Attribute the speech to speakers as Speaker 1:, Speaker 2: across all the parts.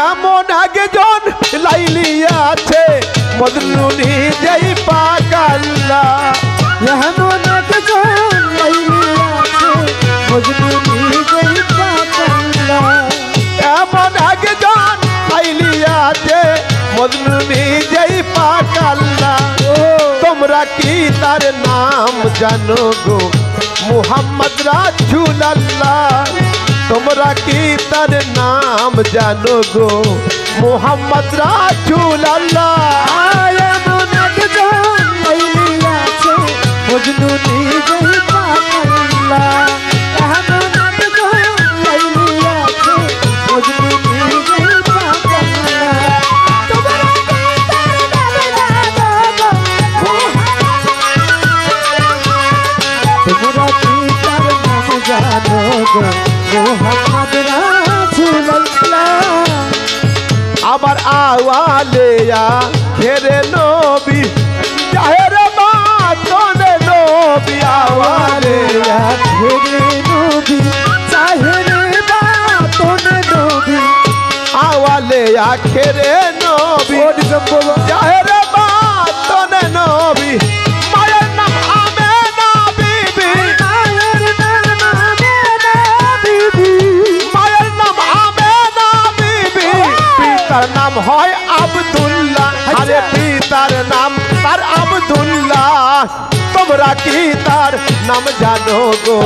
Speaker 1: এমন একজন লাইলি আছে মজনু নিজেই পাগলা
Speaker 2: এমন একজন লাইলি আছে মজনু নিজেই পাগলা
Speaker 1: এমন একজন লাইলি আছে মজনু নিজেই পাগলা তোমরা কি তার নাম জানো গো মুহাম্মদ রাসূলুল্লাহ তোমরা কি তার নাম জানো গো মুহাম্মদ রাসূলুল্লাহ
Speaker 2: এমন একজন লাইলি আছে মজনু নিজেই পাগলা এমন একজন লাইলি আছে মজনু নিজেই পাগলা তোমরা কি তার নাম জানো গো মুহাম্মদ রাসূলুল্লাহ
Speaker 1: আমার আওয়ালেয়া ঘেরে নবী জাহের মাতনে নবী আওয়ালেয়া
Speaker 2: ঘেরে নবী চাহেরে বাতনে নবী
Speaker 1: আওয়ালেয়া ঘেরে নবী জাহের মাতনে নবী মায়ের নাম আমেনা বিবি
Speaker 2: মায়ের নাম আমেনা বিবি
Speaker 1: মায়ের নাম আমেনা বিবি পিতার নাম হয় আব্দুল্লাহ আরে পিতার নাম তার আব্দুল্লাহ তোমরা কি তার নাম জানো গো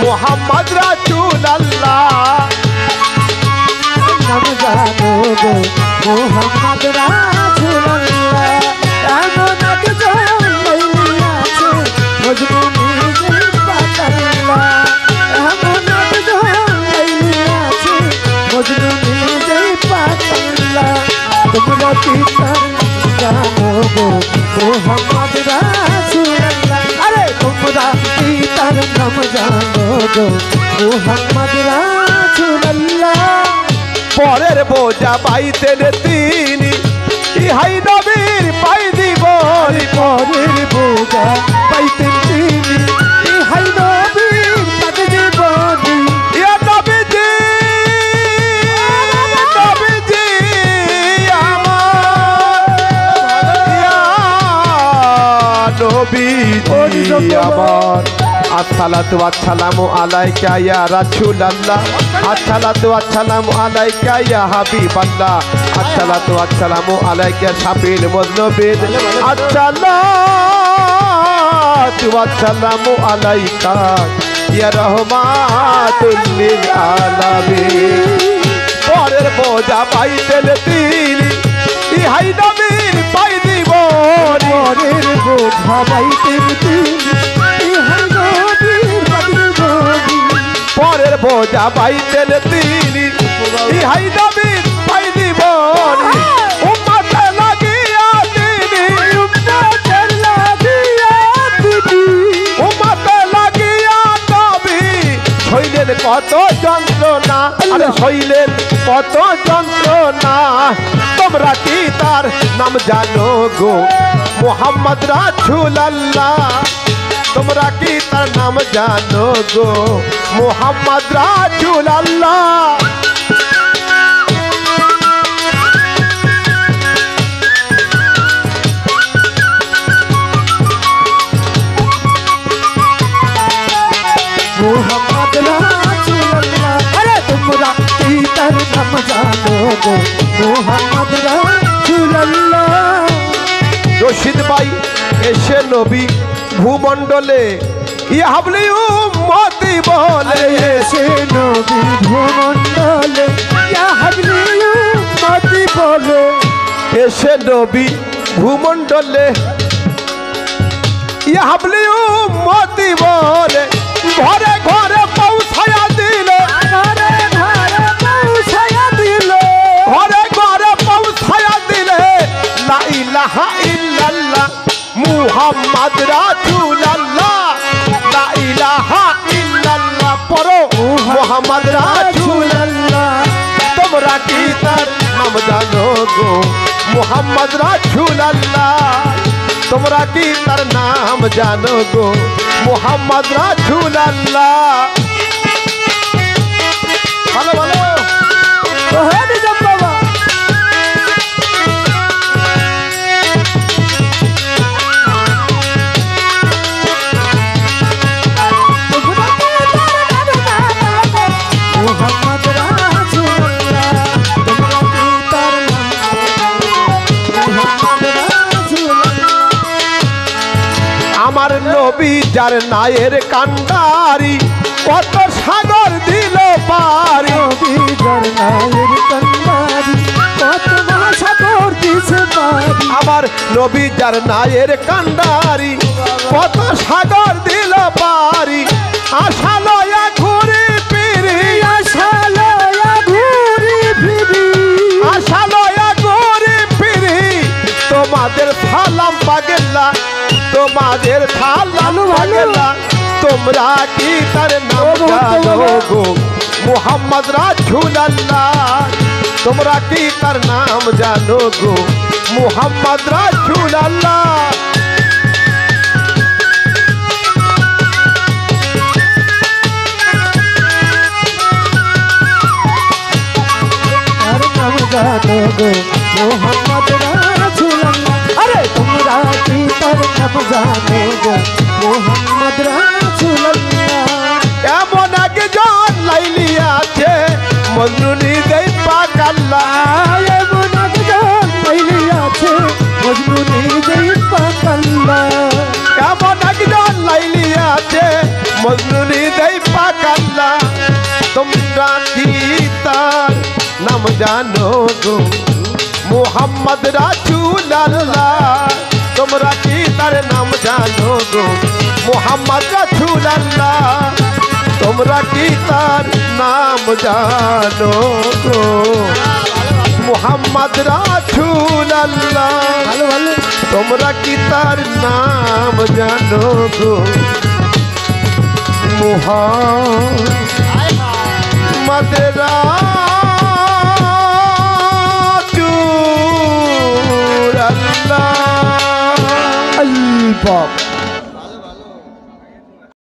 Speaker 1: মুহাম্মদ রাসূলুল্লাহ
Speaker 2: নাম জানো গো মুহাম্মদ রাসূলুল্লাহ এমন একজন লাইলি আছে মজনু নিজেই পাগলা এমন একজন লাইলি আছে মজনু নিজেই পাগলা তোমরা কি তার জানো গো মুহাম্মদ রাসূলুল্লাহ আরে তোমরা কি তার নাম জানো গো মুহাম্মদ রাসূলুল্লাহ
Speaker 1: পরের বোঝা পাইতেন তিনি ইহাই নবীর পাই দিব
Speaker 2: পরের বোঝা পাইতেন তিনি ইহাই নবীর পাতে জীবনী
Speaker 1: ইয়া নবীজি নবীজি আমার ইয়া নবীজি আমার আসসালাতু ওয়াসসালামু আলাইকা ইয়া রাসূলুল্লাহ আসসালাতু ওয়াসসালামু আলাইকা ইয়া হাবিবাল্লাহ আসসালাতু ওয়াসসালামু আলাইকা শাফিল মুযনবিন আসসালাতু ওয়াসসালামু আলাইকা ইয়া রাহমাতুল লিল আলামিন পরের বোঝা পাইতেন তিনি ইহাই নবীর পাই দিব
Speaker 2: পরের বোঝা পাইতেন তিনি ইহাই নবীর পাতে জীবনী
Speaker 1: পরের বোঝা পাইতেন তিনি ইহাই নবীর পাই দিব উম্মতে লাগিয়া তিনি
Speaker 2: উম্মতের লাগিয়া তিনি
Speaker 1: উম্মতে লাগিয়া নবী সইলেন কত যন্ত্রণা আরে সইলেন কত যন্ত্রণা তোমরা কি তার নাম জানো গো মুহাম্মদ রাসূলুল্লাহ তোমরা কি তার নাম জানো গো মুহাম্মদ রাসূলুল্লাহ
Speaker 2: মুহাম্মদ রাসূলুল্লাহ আরে তোমরা কি তার নাম জানো গো মুহাম্মদ রাসূলুল্লাহ
Speaker 1: রশিদ ভাই এসে নবী ভূমণ্ডলে ইহাবলি উম্মতি বলে
Speaker 2: এসে নবী ভূমণ্ডলে ইয়া হাবলি উম্মতি বলে
Speaker 1: এসে নবী ভূমণ্ডলে ইহাবলি উম্মতি বলে ঘরে ঘরে পৌঁছায়া দিলে
Speaker 2: ঘরে ঘরে পৌঁছায়া দিলে
Speaker 1: ঘরে ঘরে পৌঁছায়া দিলে লা ইলাহা ইল্লাল্লাহ মুহাম্মদ রাসূলুল্লাহ লা ইলাহা ইল্লাল্লাহ পড়ো মুহাম্মদ রাসূলুল্লাহ তোমরা কি তার নাম জানো গো মুহাম্মদ রাসূলুল্লাহ তোমরা কি তার নাম জানো গো মুহাম্মদ রাসূলুল্লাহ ভালো ভালো
Speaker 2: তো হে নিজাম বাবা
Speaker 1: নবী যার নায়ের কান্ডারি কত সাগর দিল পারি
Speaker 2: নবীর নায়ের কান্ডারি কত মহাসাগর দিছে পারি
Speaker 1: আমার নবী যার নায়ের কান্ডারি কত সাগর দিল পারি আশা লয়া ঘুরি ফিরি
Speaker 2: আশা লয়া ঘুরি ফিরি
Speaker 1: আশা লয়া ঘুরি ফিরি তোমাদের সালাম পাগেল্লা তোমাদের সালাম পাগেল্লা তোমরা কি তার নাম জানো গো মুহাম্মদ রাসূলুল্লাহ তোমরা কি তার নাম জানো গো মুহাম্মদ রাসূলুল্লাহ
Speaker 2: আর নাম জানো গো মোহাম্মদ রাসূলুল্লাহ আরে তোমরা কি তার নাম জানো গো মোহাম্মদ রাসূলুল্লাহ
Speaker 1: এমন একজন লাইলি আছে মজনু নিজেই পাকাল্লাহ
Speaker 2: এমন একজন লাইলি আছে মজনু নিজেই পাকাল্লাহ
Speaker 1: এমন একজন লাইলি আছে মজনু নিজেই পাকাল্লাহ তোমরা কি তার নাম জানো গো মুহাম্মদ রাসূলুল্লাহ তোমরা কি তার নাম জানো গো মুহাম্মদ রাসূলুল্লাহ তোমরা কি তার নাম জানো গো মুহাম্মদ রাসূলুল্লাহ
Speaker 2: ভালো ভালো
Speaker 1: তোমরা কি তার নাম জানো গো মুহাম্মদ রাসূলুল্লাহ
Speaker 2: আই বাবা